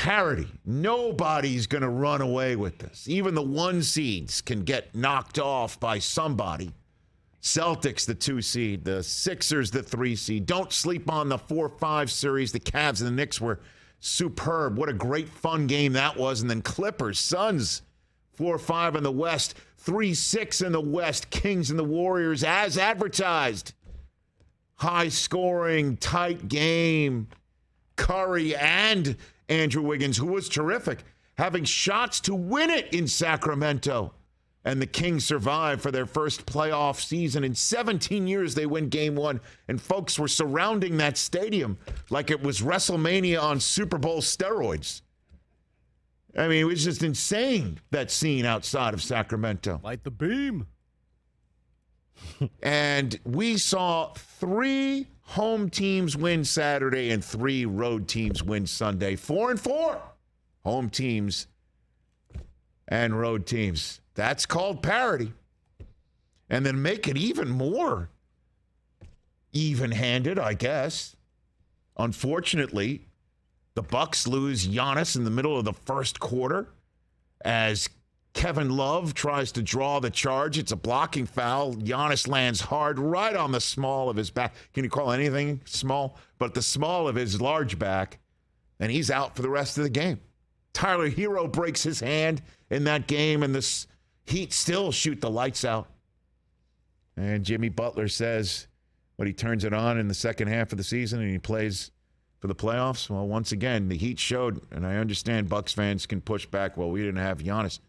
parity. Nobody's going to run away with this. Even the 1 seeds can get knocked off by somebody. Celtics, the 2 seed. The Sixers, the 3 seed. Don't sleep on the 4-5 series. The Cavs and the Knicks were superb. What a great, fun game that was. And then Clippers, Suns, 4-5 in the West. 3-6 in the West. Kings and the Warriors, as advertised. High scoring, tight game. Curry and Andrew Wiggins, who was terrific, having shots to win it in Sacramento. And the Kings survived for their first playoff season. In 17 years, they win Game 1. And folks were surrounding that stadium like it was WrestleMania on Super Bowl steroids. I mean, it was just insane, that scene outside of Sacramento. Light the beam. And we saw 3 home teams win Saturday and 3 road teams win Sunday. 4-4 home teams and road teams. That's called parity. And then make it even more even-handed, I guess. Unfortunately, the Bucks lose Giannis in the middle of the first quarter as Kevin Love tries to draw the charge. It's a blocking foul. Giannis lands hard right on the small of his back. Can you call anything small? But the small of his large back. And he's out for the rest of the game. Tyler Herro breaks his hand in that game, and the Heat still shoot the lights out. And Jimmy Butler says when he turns it on in the second half of the season and he plays for the playoffs, well, once again, the Heat showed, and I understand Bucks fans can push back, well, we didn't have Giannis.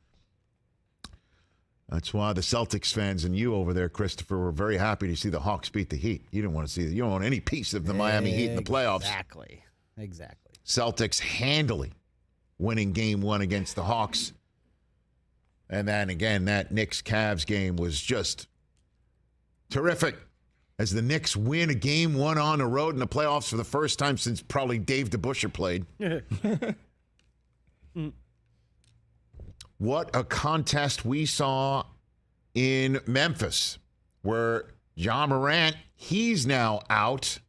That's why the Celtics fans and you over there, Christopher, were very happy to see the Hawks beat the Heat. You didn't want to see that. You don't want any piece of the Miami Heat in the playoffs. Exactly. Celtics handily winning Game 1 against the Hawks. And then again, that Knicks-Cavs game was just terrific as the Knicks win a Game 1 on the road in the playoffs for the first time since probably Dave DeBusschere played. What a contest we saw in Memphis where Ja Morant, he's now out.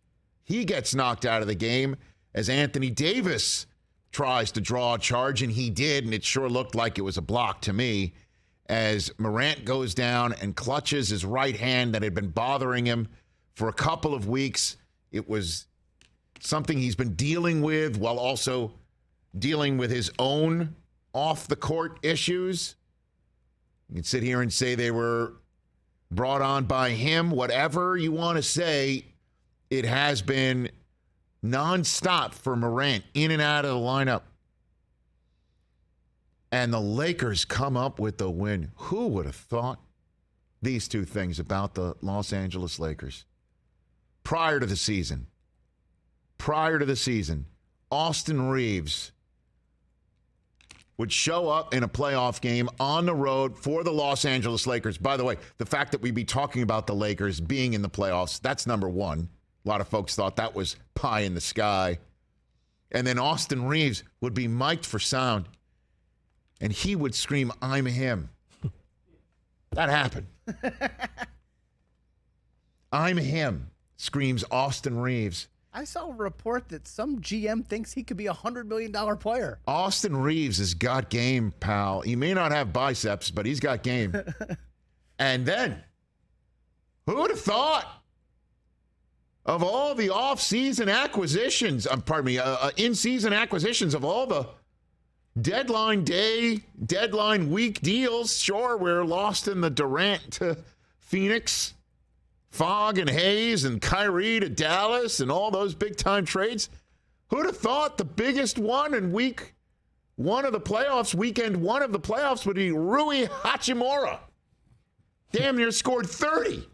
He gets knocked out of the game as Anthony Davis tries to draw a charge, and he did, and it sure looked like it was a block to me as Morant goes down and clutches his right hand that had been bothering him for a couple of weeks. It was something he's been dealing with while also dealing with his own off-the-court issues. You can sit here and say they were brought on by him. Whatever you want to say, it has been nonstop for Morant, in and out of the lineup. And the Lakers come up with the win. Who would have thought these two things about the Los Angeles Lakers? Prior to the season, Austin Reeves would show up in a playoff game on the road for the Los Angeles Lakers. By the way, the fact that we'd be talking about the Lakers being in the playoffs, that's number one. A lot of folks thought that was pie in the sky. And then Austin Reeves would be mic'd for sound, and he would scream, "I'm him." That happened. "I'm him," screams Austin Reeves. I saw a report that some GM thinks he could be a $100 million player. Austin Reeves has got game, pal. He may not have biceps, but he's got game. And then, who would have thought? Of all the off-season acquisitions, in-season acquisitions of all the deadline day, deadline week deals, sure, we're lost in the Durant to Phoenix, Fogg and Hayes and Kyrie to Dallas and all those big-time trades. Who'd have thought the biggest one in week one of the playoffs, weekend one of the playoffs, would be Rui Hachimura? Damn near scored 30.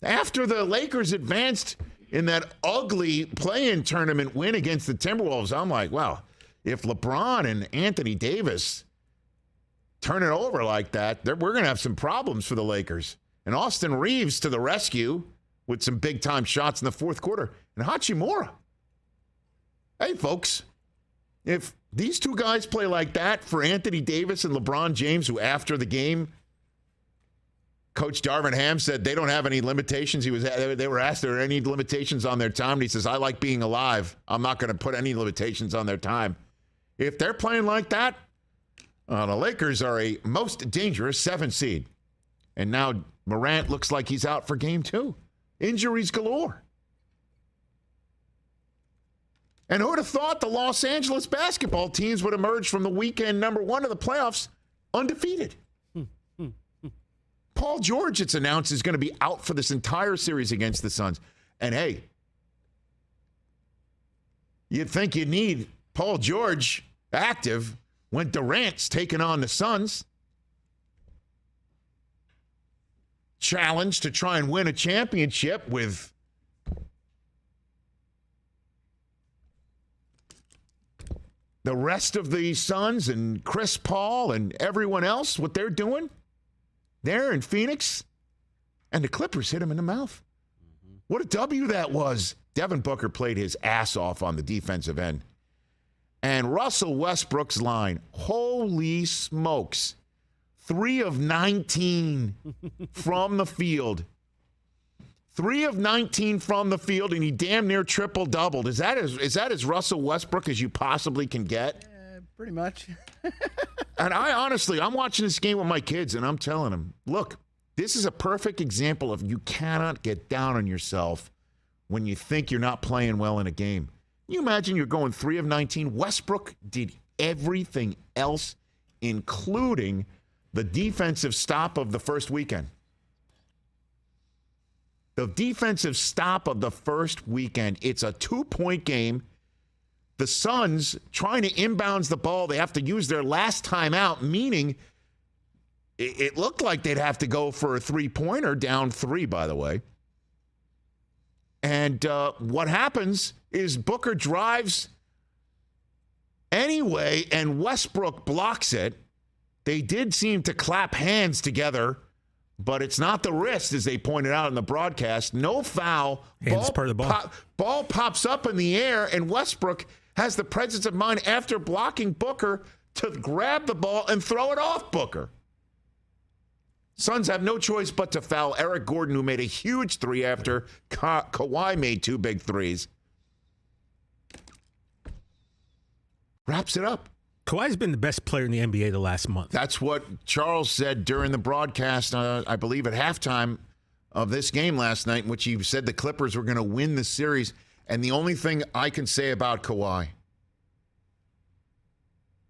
After the Lakers advanced in that ugly play-in tournament win against the Timberwolves, I'm like, wow, if LeBron and Anthony Davis turn it over like that, we're going to have some problems for the Lakers. And Austin Reeves to the rescue with some big-time shots in the fourth quarter. And Hachimura. Hey, folks, if these two guys play like that for Anthony Davis and LeBron James, who after the game Coach Darvin Ham said they don't have any limitations. They were asked, are there any limitations on their time? And he says, I like being alive. I'm not going to put any limitations on their time. If they're playing like that, the Lakers are a most dangerous 7 seed. And now Morant looks like he's out for game 2. Injuries galore. And who would have thought the Los Angeles basketball teams would emerge from the weekend number 1 of the playoffs undefeated? Paul George, it's announced, is going to be out for this entire series against the Suns. And hey, you'd think you need Paul George active when Durant's taking on the Suns. Challenge to try and win a championship with the rest of the Suns and Chris Paul and everyone else, what they're doing there in Phoenix. And the Clippers hit him in the mouth. What a W that was. Devin Booker played his ass off on the defensive end. And Russell Westbrook's line, holy smokes, 3 of 19 from the field. 3 of 19 from the field, and he damn near triple-doubled. Is that as Russell Westbrook as you possibly can get? Pretty much. And I'm watching this game with my kids, and I'm telling them, look, this is a perfect example of you cannot get down on yourself when you think you're not playing well in a game. You imagine you're going 3 of 19. Westbrook did everything else, including the defensive stop of the first weekend. The defensive stop of the first weekend. It's a 2-point game. The Suns trying to inbounds the ball. They have to use their last timeout, meaning it looked like they'd have to go for a 3-pointer, down 3, by the way. And what happens is Booker drives anyway, and Westbrook blocks it. They did seem to clap hands together, but it's not the wrist, as they pointed out in the broadcast. No foul. Hands part of the ball. Ball pops up in the air, and Westbrook has the presence of mind after blocking Booker to grab the ball and throw it off Booker. Suns have no choice but to foul Eric Gordon, who made a huge 3 after Kawhi made 2 big 3s. Wraps it up. Kawhi's been the best player in the NBA the last month. That's what Charles said during the broadcast, I believe at halftime of this game last night, in which he said the Clippers were going to win the series. And the only thing I can say about Kawhi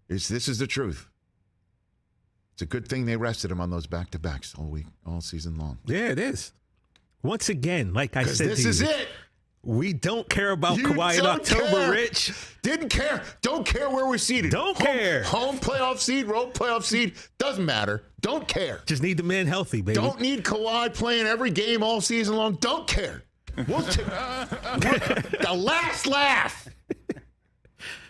is this is the truth. It's a good thing they rested him on those back-to-backs all week, all season long. Yeah, it is. Once again, like I said, this is it. We don't care about Kawhi in October, Rich. Didn't care. Don't care where we're seated. Don't care. Home playoff seed, road playoff seed, doesn't matter. Don't care. Just need the man healthy, baby. Don't need Kawhi playing every game all season long. Don't care. The last laugh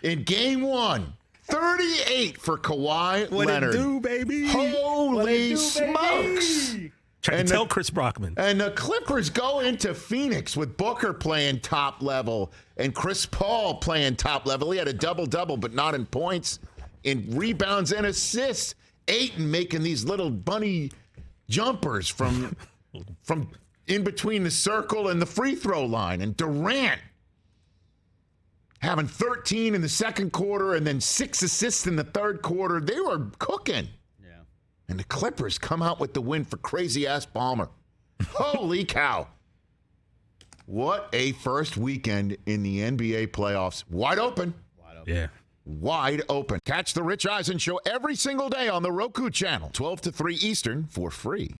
in game 1. 38 for Kawhi Leonard. What it do, baby? Holy smokes. Trying to tell Chris Brockman. And the Clippers go into Phoenix with Booker playing top level and Chris Paul playing top level. He had a double-double, but not in points. In rebounds and assists. Ayton making these little bunny jumpers from in between the circle and the free throw line. And Durant having 13 in the second quarter and then 6 assists in the third quarter. They were cooking. Yeah. And the Clippers come out with the win for crazy-ass Palmer. Holy cow. What a first weekend in the NBA playoffs. Wide open. Yeah. Wide open. Catch the Rich Eisen Show every single day on the Roku channel, 12 to 3 Eastern, for free.